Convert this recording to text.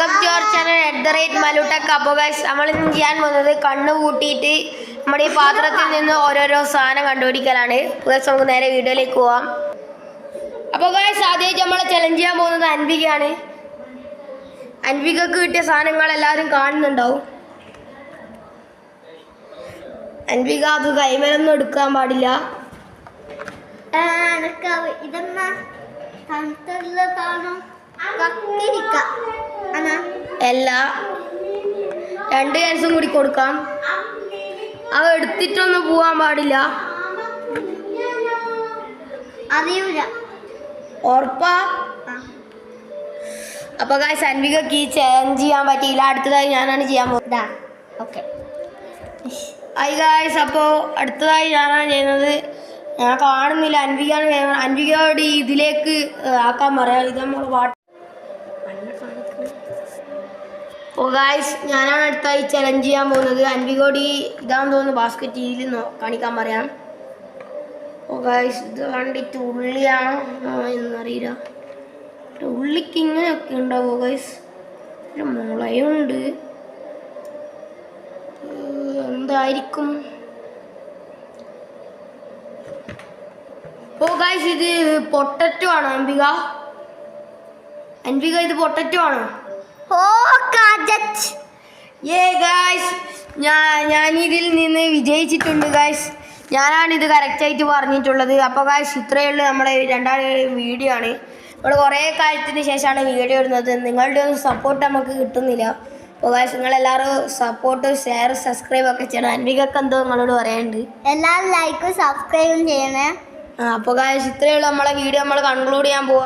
Welcome to our channel @malutak. അപ്പോൾ guys നമ്മൾ ഇന്ന് ചെയ്യാൻ പോകുന്നത് കണ്ണ് കൂട്ടിയിട്ട് നമ്മുടെ ഈ പാത്രത്തിൽ നിന്ന് ഓരോരോ സാധനം കണ്ടുപിടിക്കലാണ്. ഗൈസ് നമുക്ക് നേരെ വീഡിയോയിലേക്ക് പോവാം. അപ്പോൾ ഗൈസ് ആദ്യമായിട്ട് നമ്മൾ ചലഞ്ച് ചെയ്യാൻ പോകുന്നത് അൻവികയാണ്. അൻവികക്ക് കിട്ടിയ സാധനങ്ങൾ എല്ലാവരും കാണുന്നുണ്ടാവും. അൻവിക അത് കൈമലൊന്നും എടുക്കാൻ പാടില്ല. എല്ലാ 2 ചാൻസും കൂടി കൊടുക്കാം. അവ എടുത്തിട്ടൊന്നും പോവാൻ പാടില്ല. അറിയൂല ഉറപ്പാ? അപ്പൊ ഗൈസ് അൻവികക്ക് ഈ ചാലഞ്ച് ചെയ്യാൻ പറ്റിയില്ല. അടുത്തതായി ഞാനാണ് ചെയ്യാൻ പോകുന്നത്. ഓക്കെ ഹായ് ഗൈസ്, അപ്പോൾ അടുത്തതായി ഞാനാണ് ചെയ്യുന്നത്. ഞാൻ കാണുന്നില്ല. അൻവികയോട് ഇതിലേക്ക് ആക്കാൻ പറയാം. ഇത് നമ്മൾ ഓ ഗൈസ്, ഞാനാണ് അടുത്തായി ചലഞ്ച് ചെയ്യാൻ പോകുന്നത്. അൻവികയോട് ഇതാന്ന് തോന്നുന്നു ബാസ്ക്കറ്റ് ഇതിൽ കാണിക്കാൻ പറയാം. ഓ ഗൈസ്, ഇത് കണ്ടിട്ട് ഉള്ളിയാണോ എന്നറിയില്ല. ഉള്ളിക്ക് ഇങ്ങനെയൊക്കെ ഉണ്ടാവോ ഗൈസ്? മുളയുണ്ട്. എന്തായിരിക്കും? ഓ ഗൈസ്, ഇത് പൊട്ടറ്റോ ആണോ അൻവിക? ഇത് പൊട്ടറ്റോ ആണോ? ഞാനിതിൽ നിന്ന് വിജയിച്ചിട്ടുണ്ട് ഗൈസ്. ഞാനാണിത് കറക്റ്റായിട്ട് പറഞ്ഞിട്ടുള്ളത്. അപ്പോൾ ഗൈസ്, ഇത്രയേ ഉള്ളൂ നമ്മുടെ വീഡിയോ ആണ്. നമ്മൾ കുറേ കാലത്തിന് ശേഷമാണ് വീഡിയോ ഇടുന്നത്. നിങ്ങളുടെ ഒന്നും സപ്പോർട്ട് നമുക്ക് കിട്ടുന്നില്ല. അപ്പോൾ ഗൈസ്, നിങ്ങളെല്ലാവരും സപ്പോർട്ട്, ഷെയർ, സബ്സ്ക്രൈബ് ഒക്കെ ചെയ്യണം. അൻവികക്ക് എന്തോ നിങ്ങളോട് പറയാനുണ്ട്. എല്ലാവരും ലൈക്കും സബ്സ്ക്രൈബും ചെയ്യണേ. അപ്പോൾ ഗൈസ്, ഇത്രയേ ഉള്ളൂ നമ്മളെ വീഡിയോ. നമ്മൾ കൺക്ലൂഡ് ചെയ്യാൻ പോവാം.